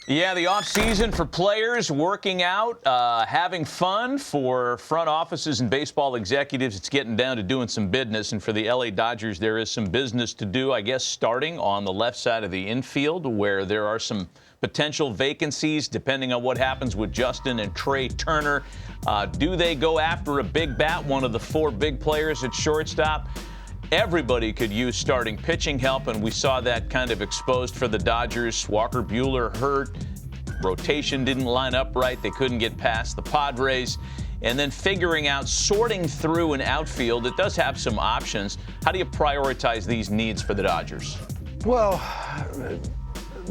Yeah, the offseason for players, working out, having fun. For front offices and baseball executives, it's getting down to doing some business. And for the LA Dodgers, there is some business to do, I guess, starting on the left side of the infield, where there are some potential vacancies depending on what happens with Justin and Trey Turner. Do they go after a big bat, one of the four big players at shortstop? Everybody could use starting pitching help, and we saw that kind of exposed for the Dodgers. Walker Buehler hurt. Rotation didn't line up right. They couldn't get past the Padres. And then figuring out, sorting through an outfield, it does have some options. How do you prioritize these needs for the Dodgers? Well,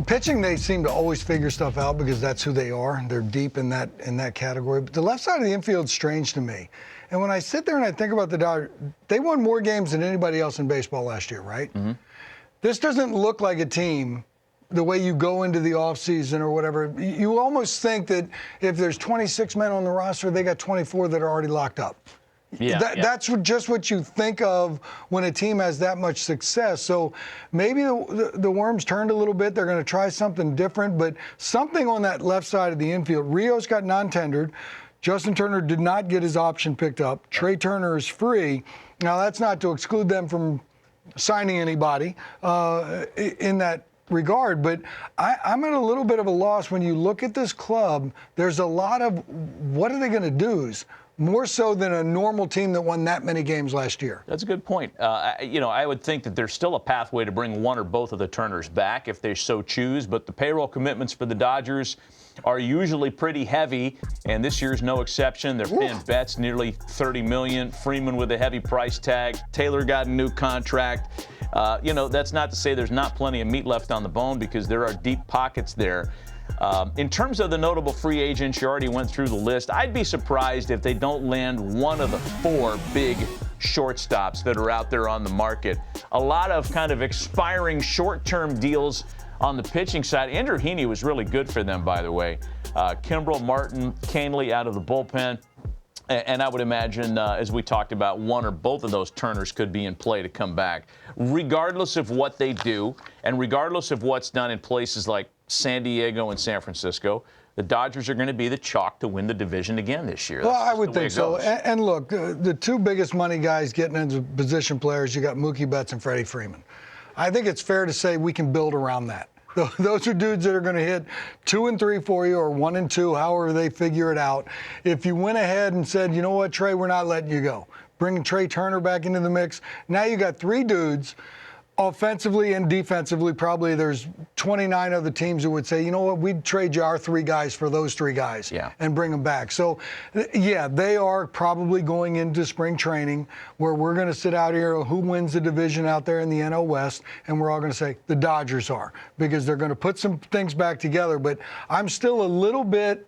pitching, they seem to always figure stuff out because that's who they are. They're deep in that category. But the left side of the infield is strange to me. And when I sit there and I think about the Dodgers, they won more games than anybody else in baseball last year, right? Mm-hmm. This doesn't look like a team the way you go into the offseason or whatever. You almost think that if there's 26 men on the roster, they got 24 that are already locked up. That's just what you think of when a team has that much success. So maybe the worms turned a little bit. They're going to try something different, but something on that left side of the infield. Rios got non-tendered. Justin Turner did not get his option picked up. Trey Turner is free. Now, that's not to exclude them from signing anybody in that regard, but I'm at a little bit of a loss when you look at this club. There's a lot of what are they going to do? More so than a normal team that won that many games last year. That's a good point. I would think that there's still a pathway to bring one or both of the Turners back if they so choose, but the payroll commitments for the Dodgers are usually pretty heavy, and this year's no exception. They're paying Betts nearly $30 million. Freeman with a heavy price tag. Taylor got a new contract. That's not to say there's not plenty of meat left on the bone, because there are deep pockets there. In terms of the notable free agents, you already went through the list. I'd be surprised if they don't land one of the four big shortstops that are out there on the market. A lot of kind of expiring short-term deals on the pitching side. Andrew Heaney was really good for them, by the way. Kimbrel, Martin, Canely out of the bullpen. And I would imagine, as we talked about, one or both of those Turners could be in play to come back. Regardless of what they do, and regardless of what's done in places like San Diego and San Francisco, the Dodgers are going to be the chalk to win the division again this year. Well, I would think so. And look, the two biggest money guys getting into position players, you got Mookie Betts and Freddie Freeman. I think it's fair to say we can build around that. Those are dudes that are going to hit 2 and 3 for you, or 1 and 2, however they figure it out. If you went ahead and said, you know what, Trey, we're not letting you go, bringing Trey Turner back into the mix, now you got 3 dudes. Offensively and defensively, probably there's 29 other teams who would say, you know what, we'd trade you our 3 guys for those 3 guys and bring them back. So, yeah, they are probably going into spring training where we're going to sit out here, who wins the division out there in the NL West, and we're all going to say the Dodgers are, because they're going to put some things back together. But I'm still a little bit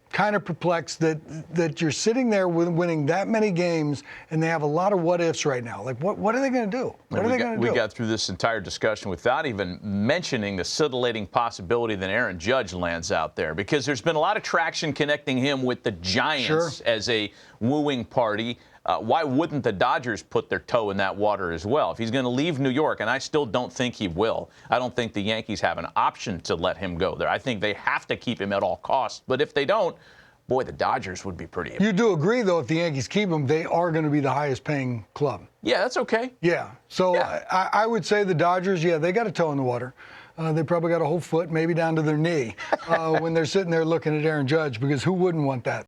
kind of perplexed that you're sitting there winning that many games, and they have a lot of what ifs right now. Like, what are they going to do? What are they going to do? We got through this entire discussion without even mentioning the scintillating possibility that Aaron Judge lands out there, because there's been a lot of traction connecting him with the Giants as a wooing party. Why wouldn't the Dodgers put their toe in that water as well? If he's going to leave New York, and I still don't think he will, I don't think the Yankees have an option to let him go there. I think they have to keep him at all costs. But if they don't, boy, the Dodgers would be pretty. You do agree, though, if the Yankees keep him, they are going to be the highest paying club. Yeah, that's okay. Yeah. So I would say the Dodgers, they got a toe in the water. They probably got a whole foot, maybe down to their knee, when they're sitting there looking at Aaron Judge, because who wouldn't want that?